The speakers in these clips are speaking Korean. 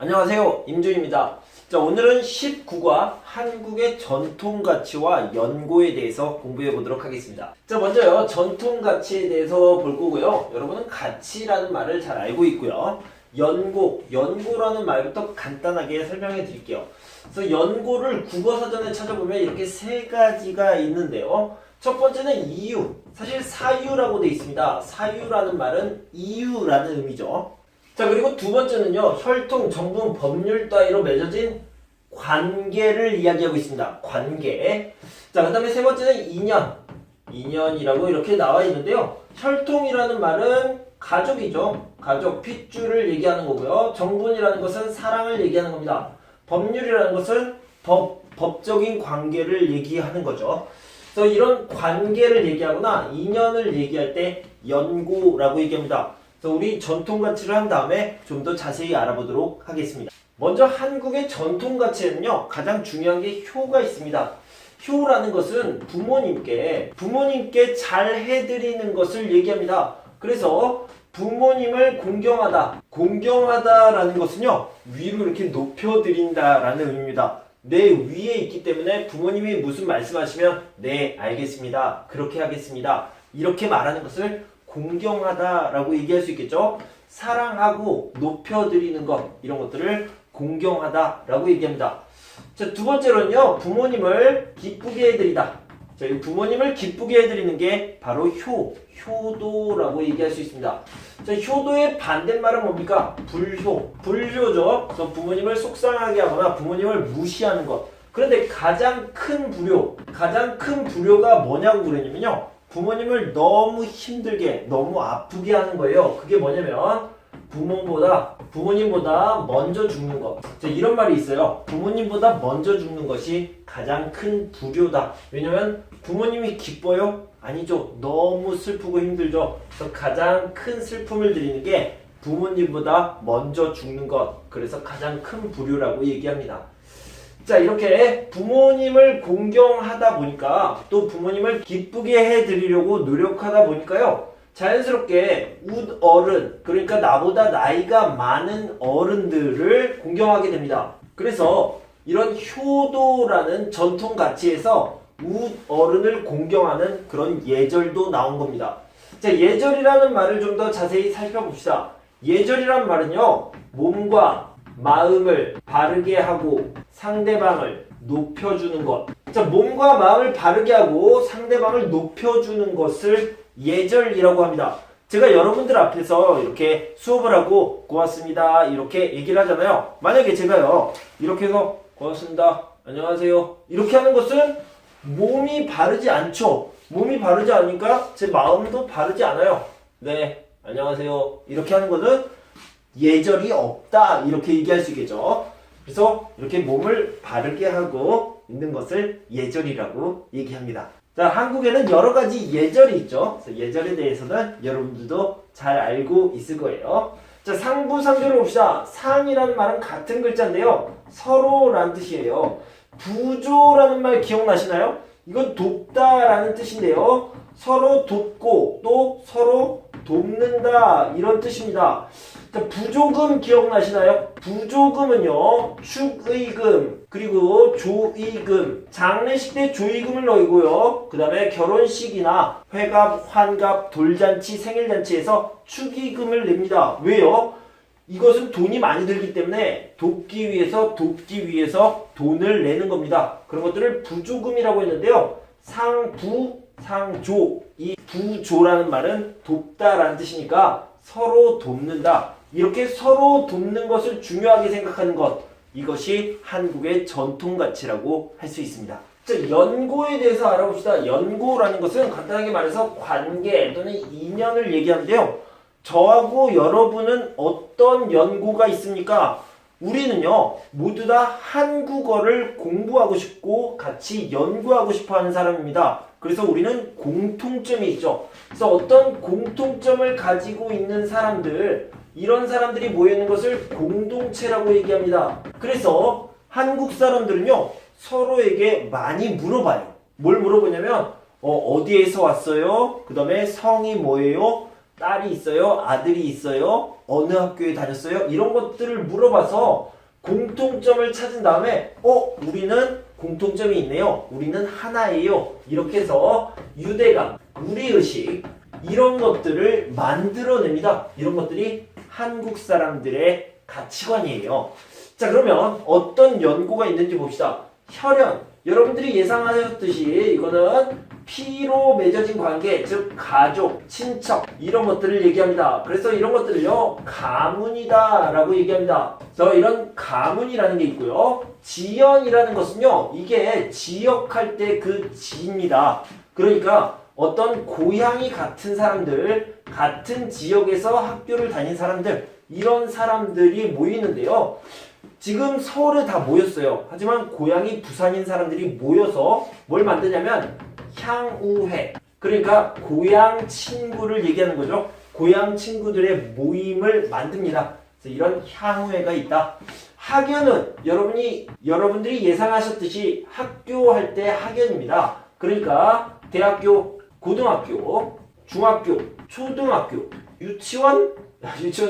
안녕하세요, 임준입니다. 자, 오늘은 19과 한국의 전통 가치와 연고에 대해서 공부해 보도록 하겠습니다. 자, 먼저요, 전통 가치에 대해서 볼 거고요. 여러분은 가치라는 말을 잘 알고 있고요. 연고라는 말부터 간단하게 설명해 드릴게요. 그래서 연고를 국어사전에 찾아보면 이렇게 세 가지가 있는데요. 첫 번째는 이유, 사실 사유라고 되어 있습니다. 사유라는 말은 이유라는 의미죠. 자, 그리고 두 번째는요, 혈통, 정분, 법률 따위로 맺어진 관계를 이야기하고 있습니다. 관계. 자, 그 다음에 세 번째는 인연이라고 이렇게 나와 있는데요. 혈통이라는 말은 가족이죠. 가족, 핏줄을 얘기하는 거고요. 정분이라는 것은 사랑을 얘기하는 겁니다. 법률이라는 것은 법적인 관계를 얘기하는 거죠. 그래서 이런 관계를 얘기하거나 인연을 얘기할 때 연고라고 얘기합니다. 그래서 우리 전통 가치를 한 다음에 좀 더 자세히 알아보도록 하겠습니다. 먼저 한국의 전통 가치에는요, 가장 중요한 게 효가 있습니다. 효라는 것은 부모님께 잘 해드리는 것을 얘기합니다. 그래서 부모님을 공경하다라는 것은요, 위로 이렇게 높여드린다라는 의미입니다. 내 위에 있기 때문에 부모님이 무슨 말씀하시면 네, 알겠습니다. 그렇게 하겠습니다. 이렇게 말하는 것을 공경하다라고 얘기할 수 있겠죠. 사랑하고 높여드리는 것, 이런 것들을 공경하다라고 얘기합니다. 자, 두 번째로는요, 부모님을 기쁘게 해드리다. 자, 이 부모님을 기쁘게 해드리는 게 바로 효도라고 얘기할 수 있습니다. 자, 효도의 반대말은 뭡니까? 불효죠. 그래서 부모님을 속상하게 하거나 부모님을 무시하는 것. 그런데 가장 큰 불효가 뭐냐고 그러냐면요, 부모님을 너무 힘들게, 너무 아프게 하는 거예요. 그게 뭐냐면 부모님보다 먼저 죽는 것. 자, 이런 말이 있어요. 부모님보다 먼저 죽는 것이 가장 큰 불효다. 왜냐면 부모님이 기뻐요? 아니죠. 너무 슬프고 힘들죠. 그래서 가장 큰 슬픔을 드리는 게 부모님보다 먼저 죽는 것. 그래서 가장 큰 불효라고 얘기합니다. 자, 이렇게 부모님을 공경하다 보니까 또 부모님을 기쁘게 해드리려고 노력하다 보니까요, 자연스럽게 웃어른, 그러니까 나보다 나이가 많은 어른들을 공경하게 됩니다. 그래서 이런 효도라는 전통 가치에서 웃어른을 공경하는 그런 예절도 나온 겁니다. 자, 예절이라는 말을 좀 더 자세히 살펴봅시다. 예절이란 말은요, 몸과 마음을 바르게 하고 상대방을 높여주는 것. 자, 몸과 마음을 바르게 하고 상대방을 높여주는 것을 예절이라고 합니다. 제가 여러분들 앞에서 이렇게 수업을 하고 고맙습니다 이렇게 얘기를 하잖아요. 만약에 제가요, 이렇게 해서 고맙습니다, 안녕하세요 이렇게 하는 것은 몸이 바르지 않죠. 몸이 바르지 않으니까 제 마음도 바르지 않아요. 네, 안녕하세요 이렇게 하는 것은 예절이 없다, 이렇게 얘기할 수 있겠죠. 그래서 이렇게 몸을 바르게 하고 있는 것을 예절이라고 얘기합니다. 자, 한국에는 여러 가지 예절이 있죠. 그래서 예절에 대해서는 여러분들도 잘 알고 있을 거예요. 자, 상부상조를 봅시다. 상이라는 말은 같은 글자인데요, 서로라는 뜻이에요. 부조라는 말 기억나시나요? 이건 돕다라는 뜻인데요, 서로 돕고 또 서로 돕는다, 이런 뜻입니다. 자, 부조금 기억나시나요? 부조금은요, 축의금, 그리고 조의금, 장례식 때 조의금을 넣고요, 그 다음에 결혼식이나 회갑, 환갑, 돌잔치, 생일잔치에서 축의금을 냅니다. 왜요? 이것은 돈이 많이 들기 때문에 돕기 위해서 돈을 내는 겁니다. 그런 것들을 부조금이라고 했는데요, 상부, 상조, 이 부조라는 말은 돕다라는 뜻이니까 서로 돕는다. 이렇게 서로 돕는 것을 중요하게 생각하는 것, 이것이 한국의 전통 가치라고 할 수 있습니다. 자, 연고에 대해서 알아봅시다. 연고라는 것은 간단하게 말해서 관계 또는 인연을 얘기하는데요, 저하고 여러분은 어떤 연고가 있습니까? 우리는요, 모두 다 한국어를 공부하고 싶고 같이 연구하고 싶어 하는 사람입니다. 그래서 우리는 공통점이 있죠. 그래서 어떤 공통점을 가지고 있는 사람들, 이런 사람들이 모여있는 것을 공동체라고 얘기합니다. 그래서 한국 사람들은요, 서로에게 많이 물어봐요. 뭘 물어보냐면 어디에서 왔어요? 그 다음에 성이 뭐예요? 딸이 있어요? 아들이 있어요? 어느 학교에 다녔어요? 이런 것들을 물어봐서 공통점을 찾은 다음에 우리는 공통점이 있네요. 우리는 하나예요. 이렇게 해서 유대감, 우리의식 이런 것들을 만들어냅니다. 이런 것들이 한국 사람들의 가치관이에요. 자, 그러면 어떤 연고가 있는지 봅시다. 혈연, 여러분들이 예상하셨듯이 이거는 피로 맺어진 관계, 즉 가족, 친척 이런 것들을 얘기합니다. 그래서 이런 것들을요 가문이다 라고 얘기합니다. 그래서 이런 가문이라는 게 있고요. 지연이라는 것은요, 이게 지역할 때 그 지입니다. 그러니까 어떤 고향이 같은 사람들, 같은 지역에서 학교를 다닌 사람들, 이런 사람들이 모이는데요. 지금 서울에 다 모였어요. 하지만 고향이 부산인 사람들이 모여서 뭘 만드냐면 향우회. 그러니까 고향 친구를 얘기하는 거죠. 고향 친구들의 모임을 만듭니다. 그래서 이런 향우회가 있다. 학연은 여러분들이 예상하셨듯이 학교 할 때 학연입니다. 그러니까 대학교, 고등학교, 중학교, 초등학교, 유치원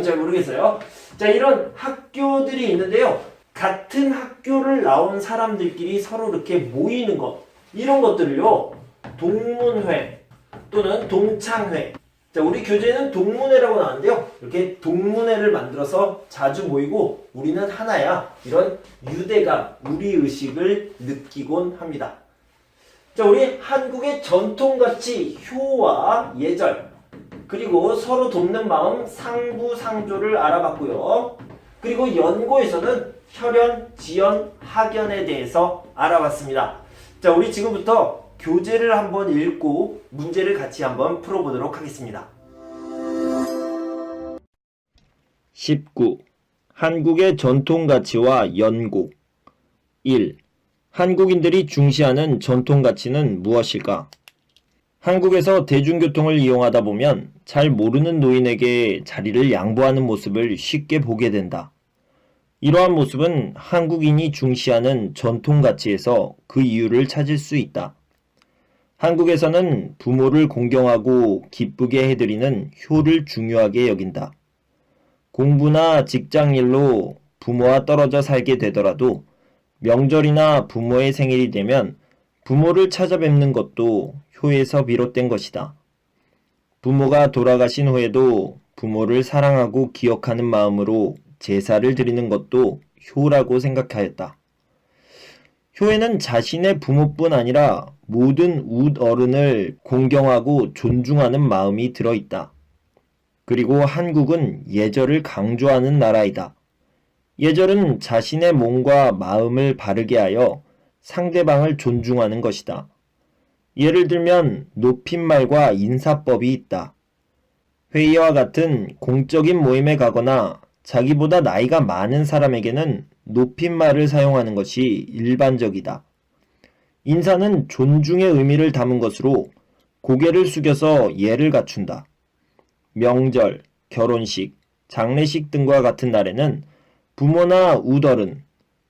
잘 모르겠어요. 자, 이런 학교들이 있는데요. 같은 학교를 나온 사람들끼리 서로 이렇게 모이는 것, 이런 것들을요 동문회 또는 동창회. 자, 우리 교재는 동문회라고 나왔는데요. 이렇게 동문회를 만들어서 자주 모이고 우리는 하나야. 이런 유대감, 우리의식을 느끼곤 합니다. 자, 우리 한국의 전통가치 효와 예절, 그리고 서로 돕는 마음, 상부상조를 알아봤고요. 그리고 연고에서는 혈연, 지연, 학연에 대해서 알아봤습니다. 자, 우리 지금부터 교재를 한번 읽고 문제를 같이 한번 풀어보도록 하겠습니다. 19. 한국의 전통가치와 연고. 1. 한국인들이 중시하는 전통가치는 무엇일까? 한국에서 대중교통을 이용하다 보면 잘 모르는 노인에게 자리를 양보하는 모습을 쉽게 보게 된다. 이러한 모습은 한국인이 중시하는 전통가치에서 그 이유를 찾을 수 있다. 한국에서는 부모를 공경하고 기쁘게 해드리는 효를 중요하게 여긴다. 공부나 직장일로 부모와 떨어져 살게 되더라도 명절이나 부모의 생일이 되면 부모를 찾아뵙는 것도 효에서 비롯된 것이다. 부모가 돌아가신 후에도 부모를 사랑하고 기억하는 마음으로 제사를 드리는 것도 효라고 생각하였다. 효에는 자신의 부모뿐 아니라 모든 웃어른을 공경하고 존중하는 마음이 들어있다. 그리고 한국은 예절을 강조하는 나라이다. 예절은 자신의 몸과 마음을 바르게 하여 상대방을 존중하는 것이다. 예를 들면 높임말과 인사법이 있다. 회의와 같은 공적인 모임에 가거나 자기보다 나이가 많은 사람에게는 높임말을 사용하는 것이 일반적이다. 인사는 존중의 의미를 담은 것으로 고개를 숙여서 예를 갖춘다. 명절, 결혼식, 장례식 등과 같은 날에는 부모나 웃어른,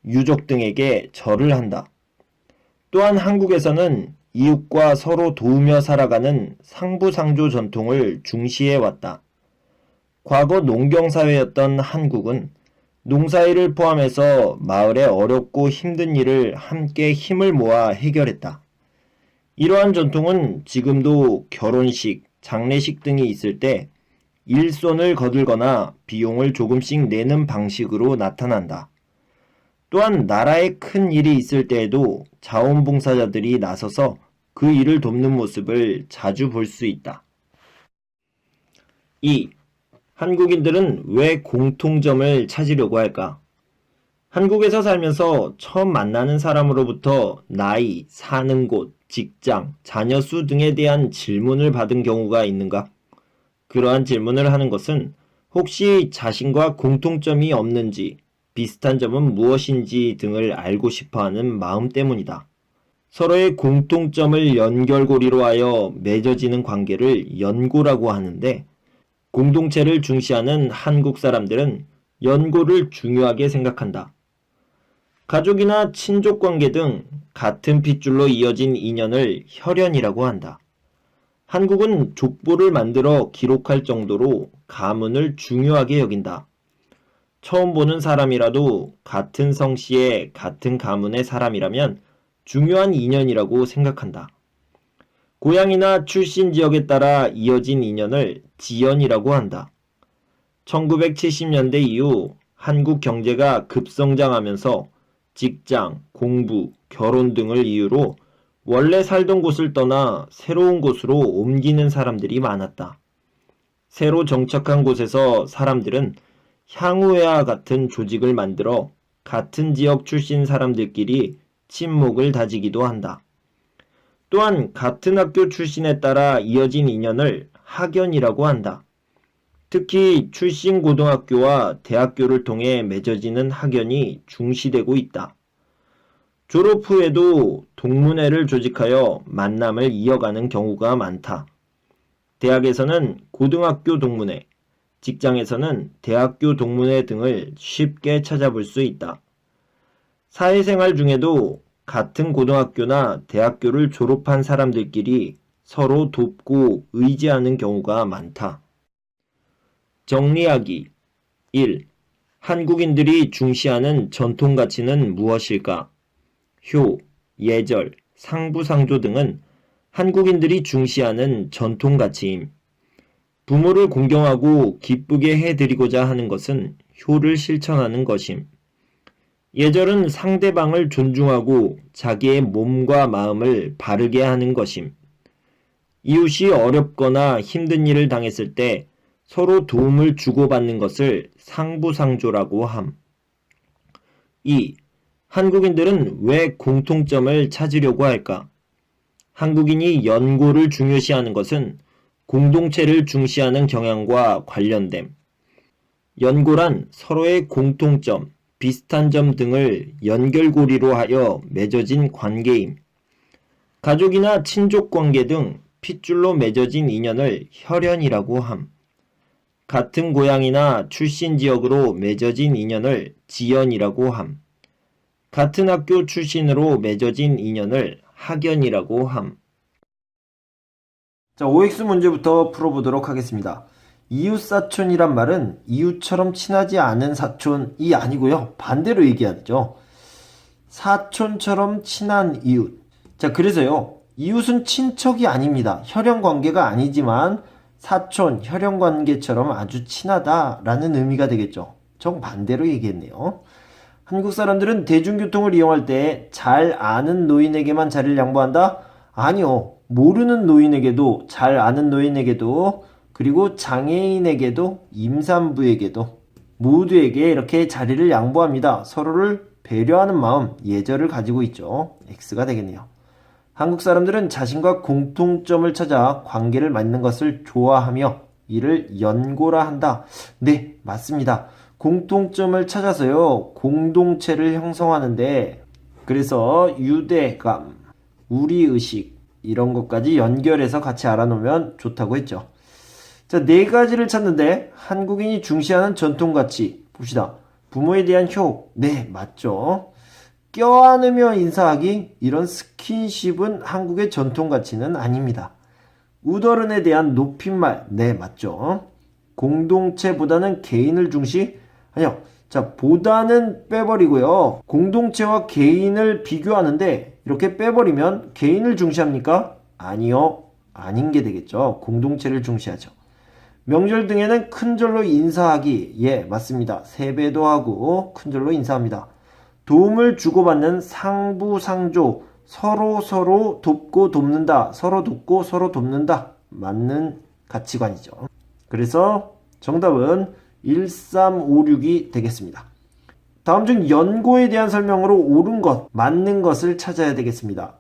유족 등에게 절을 한다. 또한 한국에서는 이웃과 서로 도우며 살아가는 상부상조 전통을 중시해왔다. 과거 농경사회였던 한국은 농사일을 포함해서 마을의 어렵고 힘든 일을 함께 힘을 모아 해결했다. 이러한 전통은 지금도 결혼식, 장례식 등이 있을 때 일손을 거들거나 비용을 조금씩 내는 방식으로 나타난다. 또한 나라에 큰 일이 있을 때에도 자원봉사자들이 나서서 그 일을 돕는 모습을 자주 볼 수 있다. 2. 한국인들은 왜 공통점을 찾으려고 할까? 한국에서 살면서 처음 만나는 사람으로부터 나이, 사는 곳, 직장, 자녀 수 등에 대한 질문을 받은 경우가 있는가? 그러한 질문을 하는 것은 혹시 자신과 공통점이 없는지, 비슷한 점은 무엇인지 등을 알고 싶어하는 마음 때문이다. 서로의 공통점을 연결고리로 하여 맺어지는 관계를 연고라고 하는데, 공동체를 중시하는 한국 사람들은 연고를 중요하게 생각한다. 가족이나 친족 관계 등 같은 핏줄로 이어진 인연을 혈연이라고 한다. 한국은 족보를 만들어 기록할 정도로 가문을 중요하게 여긴다. 처음 보는 사람이라도 같은 성씨의 같은 가문의 사람이라면 중요한 인연이라고 생각한다. 고향이나 출신 지역에 따라 이어진 인연을 지연이라고 한다. 1970년대 이후 한국 경제가 급성장하면서 직장, 공부, 결혼 등을 이유로 원래 살던 곳을 떠나 새로운 곳으로 옮기는 사람들이 많았다. 새로 정착한 곳에서 사람들은 향후회와 같은 조직을 만들어 같은 지역 출신 사람들끼리 친목을 다지기도 한다. 또한 같은 학교 출신에 따라 이어진 인연을 학연이라고 한다. 특히 출신 고등학교와 대학교를 통해 맺어지는 학연이 중시되고 있다. 졸업 후에도 동문회를 조직하여 만남을 이어가는 경우가 많다. 대학에서는 고등학교 동문회, 직장에서는 대학교 동문회 등을 쉽게 찾아볼 수 있다. 사회생활 중에도 같은 고등학교나 대학교를 졸업한 사람들끼리 서로 돕고 의지하는 경우가 많다. 정리하기 1. 한국인들이 중시하는 전통 가치는 무엇일까? 효, 예절, 상부상조 등은 한국인들이 중시하는 전통 가치임. 부모를 공경하고 기쁘게 해드리고자 하는 것은 효를 실천하는 것임. 예절은 상대방을 존중하고 자기의 몸과 마음을 바르게 하는 것임. 이웃이 어렵거나 힘든 일을 당했을 때 서로 도움을 주고받는 것을 상부상조라고 함. 2. 한국인들은 왜 공통점을 찾으려고 할까? 한국인이 연고를 중요시하는 것은 공동체를 중시하는 경향과 관련됨. 연고란 서로의 공통점, 비슷한 점 등을 연결고리로 하여 맺어진 관계임. 가족이나 친족 관계 등 핏줄로 맺어진 인연을 혈연이라고 함. 같은 고향이나 출신 지역으로 맺어진 인연을 지연이라고 함. 같은 학교 출신으로 맺어진 인연을 학연이라고 함. 자, OX 문제부터 풀어보도록 하겠습니다. 이웃사촌이란 말은 이웃처럼 친하지 않은 사촌이 아니고요. 반대로 얘기해야 되죠. 사촌처럼 친한 이웃. 자, 그래서요. 이웃은 친척이 아닙니다. 혈연관계가 아니지만 사촌, 혈연관계처럼 아주 친하다라는 의미가 되겠죠. 정반대로 얘기했네요. 한국 사람들은 대중교통을 이용할 때 잘 아는 노인에게만 자리를 양보한다? 아니요. 모르는 노인에게도, 잘 아는 노인에게도, 그리고 장애인에게도, 임산부에게도 모두에게 이렇게 자리를 양보합니다. 서로를 배려하는 마음, 예절을 가지고 있죠. X가 되겠네요. 한국 사람들은 자신과 공통점을 찾아 관계를 맺는 것을 좋아하며 이를 연고라 한다. 네, 맞습니다. 공통점을 찾아서요, 공동체를 형성하는데, 그래서 유대감, 우리의식, 이런 것까지 연결해서 같이 알아놓으면 좋다고 했죠. 자, 네 가지를 찾는데, 한국인이 중시하는 전통가치, 봅시다. 부모에 대한 효, 네, 맞죠. 껴안으며 인사하기, 이런 스킨십은 한국의 전통가치는 아닙니다. 우더른에 대한 높임말, 네, 맞죠. 공동체보다는 개인을 중시, 아니요. 자, 보다는 빼버리고요. 공동체와 개인을 비교하는데 이렇게 빼버리면 개인을 중시합니까? 아니요. 아닌 게 되겠죠. 공동체를 중시하죠. 명절 등에는 큰절로 인사하기. 예, 맞습니다. 세배도 하고 큰절로 인사합니다. 도움을 주고받는 상부상조. 서로 돕고 돕는다. 서로 돕고 서로 돕는다. 맞는 가치관이죠. 그래서 정답은 1356이 되겠습니다. 다음 중 연고에 대한 설명으로 옳은 것, 맞는 것을 찾아야 되겠습니다.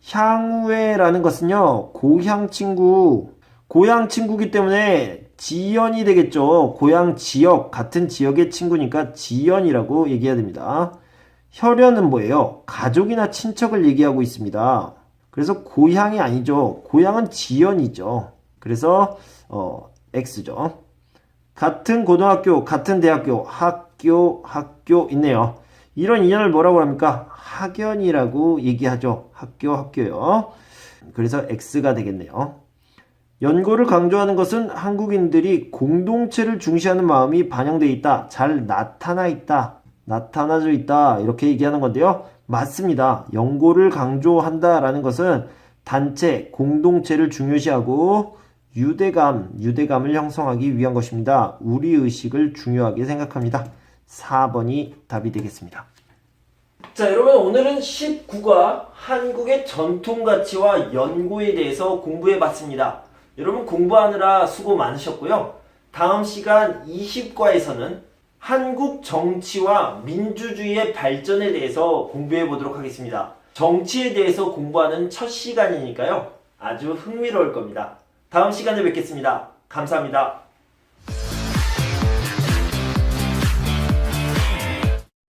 향후회라는 것은요, 고향 친구이기 때문에 지연이 되겠죠. 고향 지역, 같은 지역의 친구니까 지연이라고 얘기해야 됩니다. 혈연은 뭐예요? 가족이나 친척을 얘기하고 있습니다. 그래서 고향이 아니죠. 고향은 지연이죠. 그래서 X죠. 같은 고등학교, 같은 대학교, 학교 있네요. 이런 인연을 뭐라고 합니까? 학연이라고 얘기하죠. 학교요. 그래서 X가 되겠네요. 연고를 강조하는 것은 한국인들이 공동체를 중시하는 마음이 반영되어 있다. 잘 나타나 있다. 나타나져 있다. 이렇게 얘기하는 건데요. 맞습니다. 연고를 강조한다라는 것은 단체, 공동체를 중요시하고 유대감을 형성하기 위한 것입니다. 우리의식을 중요하게 생각합니다. 4번이 답이 되겠습니다. 자, 여러분 오늘은 19과 한국의 전통가치와 연고에 대해서 공부해봤습니다. 여러분 공부하느라 수고 많으셨고요. 다음 시간 20과에서는 한국 정치와 민주주의의 발전에 대해서 공부해보도록 하겠습니다. 정치에 대해서 공부하는 첫 시간이니까요. 아주 흥미로울 겁니다. 다음 시간에 뵙겠습니다. 감사합니다.